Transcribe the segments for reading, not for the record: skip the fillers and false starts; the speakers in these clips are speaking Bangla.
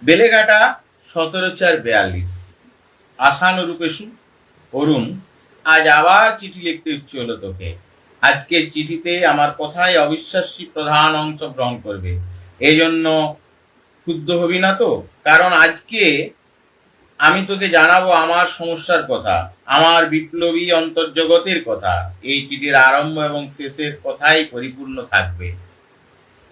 বেলেঘাটা 17/4/42। আশানুরূপেষু অরুণ, আজ আবার চিঠি লিখতে ইচ্ছে হলো তোকে। আজকের চিঠিতে আমার কথাই অবিশ্বাস্য প্রধান অংশ গ্রহণ করবে, এই জন্য ক্ষুব্ধ হবি না তো? কারণ আজকে আমি তোকে জানাবো আমার সমস্যার কথা, আমার বিপ্লবী অন্তর্জগতের কথা। এই চিঠির আরম্ভ এবং শেষের কথাই পরিপূর্ণ থাকবে।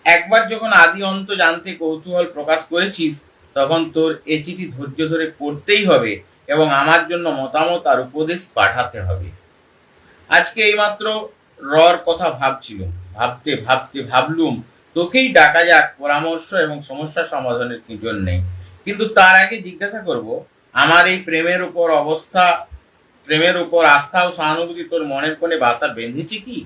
একবার যখন আদি অন্ত জানতে কৌতূহল প্রকাশ করেছিস, তখন তোর এ চিঠি ধৈর্য ধরে পড়তেই হবে এবং আমার জন্য মতামত আর উপদেশ পাঠাতে হবে। আজকে এইমাত্র রর কথা ভাবছিলুম, ভাবতে ভাবতে ভাবলুম তোকেই ডাকা যাক পরামর্শ এবং সমস্যা সমাধানের জন্যে। কিন্তু তার আগে জিজ্ঞাসা করব, আমার এই প্রেমের উপর আস্থা ও সহানুভূতি তোর মনের কোণে বাসা বেঁধেছে কি?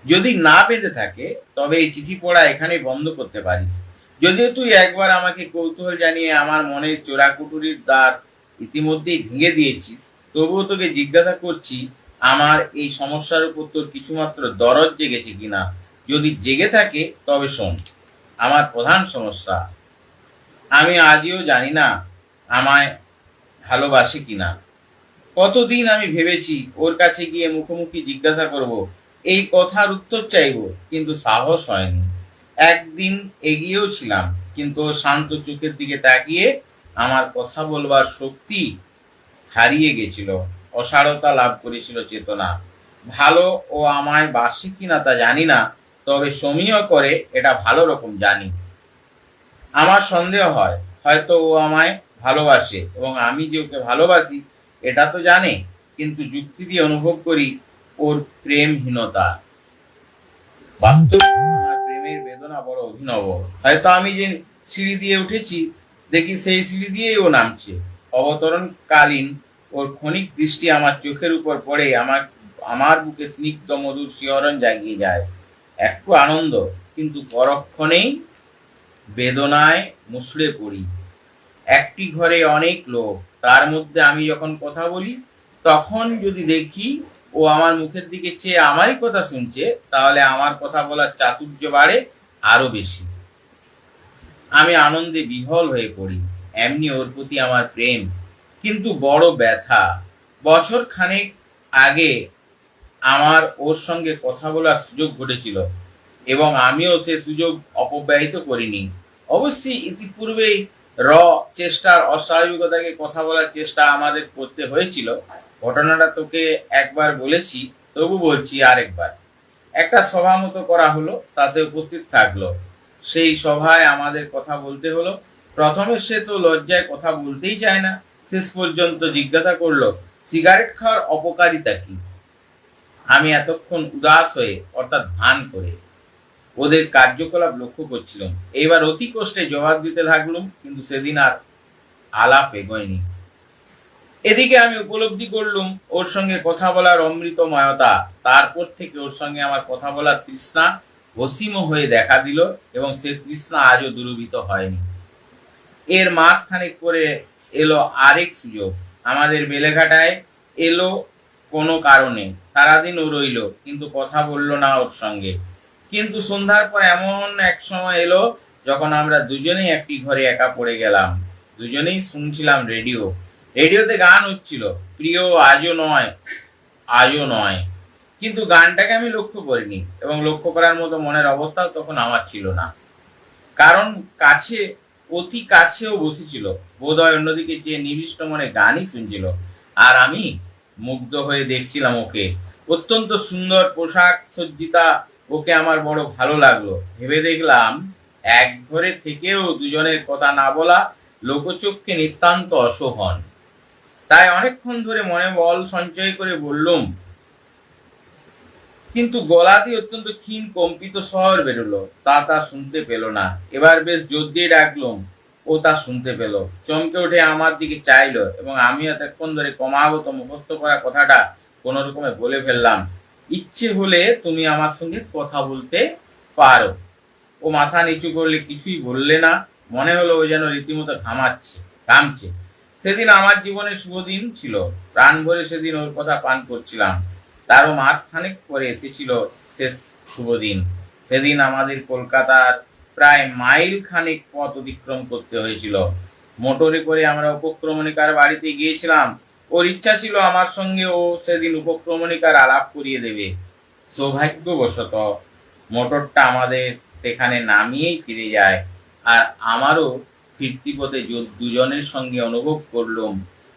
যদি না বেঁধে থাকে তবে এই চিঠি পড়া এখানেই বন্ধ করতে পারিস। যদিও তুই একবার আমাকে কৌতূহল জানিয়ে আমার মনের চোরাকুটুরির দ্বার ইতিমধ্যেই ভেঙে দিয়েছিস, তবুও তোকে জিজ্ঞাসা করছি, আমার এই সমস্যার উপর তোর কিছুমাত্র দরদ জেগেছে কিনা। যদি জেগে থাকে তবে শোন। আমার প্রধান সমস্যা, আমি আজও জানি না আমায় ভালোবাসে কিনা। কতদিন আমি ভেবেছি ওর কাছে গিয়ে মুখোমুখি জিজ্ঞাসা করব, এই কথার উত্তর চাইব, কিন্তু সাহস হয়নি। একদিন এগিয়েও ছিলাম, কিন্তু ওর শান্ত চোখের দিকে তাকিয়ে আমার কথা বলবার শক্তি হারিয়ে গেছিল, অসারতা লাভ করেছিল চেতনা। ভালো ও আমায় বাসে কিনা তা জানি না, তবে সমীহ করে এটা ভালো রকম জানি। আমার সন্দেহ হয় হয়তো ও আমায় ভালোবাসে এবং আমি যে ওকে ভালোবাসি এটা তো জানে, কিন্তু যুক্তি দিয়ে অনুভব করি ওর প্রেমহীনতা। বাস্তব আমার প্রেমের বেদনা বড় অভিনব। হয়তো আমি যে সিঁড়ি দিয়ে উঠেছি, দেখি সেই সিঁড়ি দিয়েই ও নামছে। অবতরণকালীন ওর ক্ষণিক দৃষ্টি আমার চোখের উপর পড়ে আমার বুকে স্নিগ্ধ মধুর শিহরণ জাগিয়ে যায়। একটু আনন্দ, কিন্তু পরক্ষণেই বেদনায় মুষড়ে পড়ি। একটি ঘরে অনেক লোক, তার মধ্যে আমি যখন কথা বলি, তখন যদি দেখি ও আমার মুখের দিকে চেয়ে আমারই কথা শুনছে, তাহলে আমার কথা বলার চাতুর্য বাড়ে আরো বেশি। আমি আনন্দে বিহ্বল হয়ে পড়ি। এমনি ওর প্রতি আমার প্রেম, কিন্তু বড় ব্যথা। বছর খানেক আগে আমার ওর সঙ্গে কথা বলার সুযোগ ঘটেছিল এবং আমিও সে সুযোগ অপব্যয়িত করিনি। অবশ্যই ইতিপূর্বেই চেষ্টার অস্বাভাবিকতাকে কথা বলার চেষ্টা আমাদের করতে হয়েছিল। ঘটনাটা তোকে একবার বলেছি, তবু বলছি আরেকবার। একটা সভা মতো করা হলো, তাতে উপস্থিত থাকলো। সেই সভায় আমাদের কথা বলতে হলো। প্রথমে সে তো লজ্জায় কথা বলতেই চায় না, শেষ পর্যন্ত জিজ্ঞাসা করলো সিগারেট খাওয়ার অপকারিতা কি। আমি এতক্ষণ উদাস হয়ে, অর্থাৎ ভান করে ওদের কার্যকলাপ লক্ষ্য করছিলাম। এইবার অতি কষ্টে জবাব দিতে থাকলুম, কিন্তু সেদিন আর আলাপ এগোয়নি। এদিকে আমি উপলব্ধি করলুম ওর সঙ্গে কথা বলার অমৃতময়তা। তারপর থেকে ওর সঙ্গে আমার কথা বলার তৃষ্ণা অসীম হয়ে দেখা দিল এবং সে তৃষ্ণা আজও দূরীভূত হয়নি। এর মাসখানেক পরে এলো আরেক সুযোগ। আমাদের বেলেঘাটায় এলো কোনো কারণে। সারাদিন ও রইল, কিন্তু কথা বলল না ওর সঙ্গে। কিন্তু সন্ধ্যার পর এমন এক সময় এলো যখন আমরা দুজনেই একটি ঘরে একা পড়ে গেলাম। দুজনেই শুনছিলাম রেডিও। রেডিওতে গান হচ্ছিল, প্রিয় আজও নয়। কিন্তু গানটাকে আমি লক্ষ্য করিনি এবং লক্ষ্য করার মতো মনের অবস্থাও তখন আমার ছিল না। কারণ অতি কাছেও বসেছিল, বোধহয় অন্যদিকে চেয়ে নিবিষ্ট মনে গানই শুনছিল, আর আমি মুগ্ধ হয়ে দেখছিলাম ওকে। অত্যন্ত সুন্দর পোশাক সজ্জিতা ওকে আমার বড় ভালো লাগলো। ভেবে দেখলাম এক ঘরে থেকেও দুজনের কথা না বলা লোকচক্ষে নিতান্ত অশোভন। তাই অনেকক্ষণ ধরে মনে বল সঞ্চয় করে বললুম, কিন্তু গলাতে অত্যন্ত ক্ষীণ কম্পিত স্বর বেরোলো। তা শুনতে পেল না। এবার বেশ জোর দিয়ে ডাকলুম, ও তা শুনতে পেল। চমকে উঠে আমার দিকে চাইলো এবং আমি এতক্ষণ ধরে ক্রমাগত মুখস্থ করা কথাটা কোন রকমে বলে ফেললাম, ইচ্ছে হলে তুমি আমার সঙ্গে কথা বলতে পারো। ও মাথা নিচু করলে, কিছুই বললে না। মনে হলো ও যেন রীতিমতো ঘামছে। সেদিন আমার জীবনের শুভ দিন ছিল। প্রাণ ভরে সেদিন ওর কথা পান করছিলাম। তারও মাসখানেক পরে এসেছিল শেষ শুভ দিন। সেদিন আমাদের কলকাতার প্রায় মাইল খানিক পথ অতিক্রম করতে হয়েছিল। মোটরে করে আমরা উপক্রমণিকার বাড়িতে গিয়েছিলাম। ওর ইচ্ছা ছিল আমার সঙ্গে ও সেদিন উপক্রমণিকার আলাপ করিয়ে দেবে। সৌভাগ্যবশত মোটরটা আমাদের সেখানে নামিয়েই ফিরে যায়, আর আমারও ফিরতি পথে দুজনের সঙ্গে অনুভব করলাম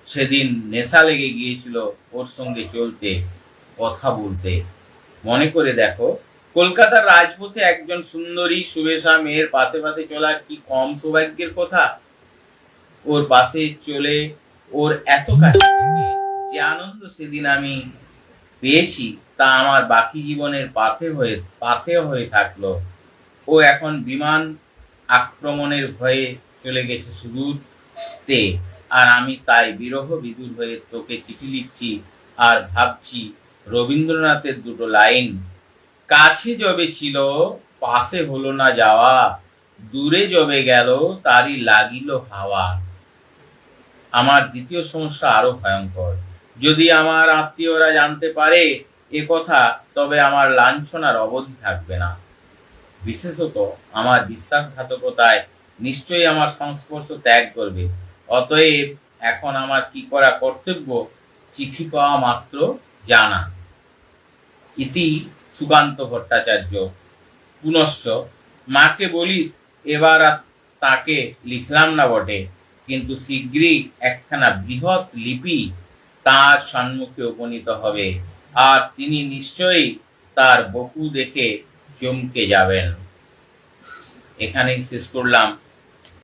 সেদিন নেশা লেগে গিয়েছিল ওর সঙ্গে চলতে, কথা বলতে। মনে করে দেখো, কলকাতার রাজপথে একজন সুন্দরী সুবেশা মেয়ের পাশে পাশে চলা কি কম সৌভাগ্যের কথা। ওর পাশে চলে ওর এত কাছে থেকে যে আনন্দ সেদিন আমি পেয়েছি তা আমার বাকি জীবনের পাথেয় হয়ে থাকলো। ও এখন বিমান আক্রমণের ভয়ে চলে গেছে সুদূরতে, আর আমি তাই বিরহ বিদুর হয়ে তোকে চিঠি লিখছি আর ভাবছি রবীন্দ্রনাথের দুটো লাইন, কাছে যবে ছিল পাশে হলো না যাওয়া, দূরে যবে গেল তারই লাগিল হাওয়া। আমার দ্বিতীয় সমস্যা আরো ভয়ঙ্কর। যদি আমার আত্মীয়রা জানতে পারে এ কথা, তবে আমার লাঞ্ছনার অবধি থাকবে না। বিশেষত আমার বিশ্বাসঘাতকতায় নিশ্চয়ই আমার সংস্পর্শ ত্যাগ করবে। অতএব এখন আমার কি করা কর্তব্য, চিঠি পাওয়া মাত্র জানা। ইতি সুকান্ত ভট্টাচার্য। পুনশ্চ মাকে বলিস এবার আর তাকে লিখলাম না বটে, কিন্তু শীঘ্রই একখানা বৃহৎ লিপি তার সম্মুখে উপনীত হবে, আর তিনি নিশ্চয়ই তার বকু দেখে চমকে যাবেন। এখানেই শেষ করলাম।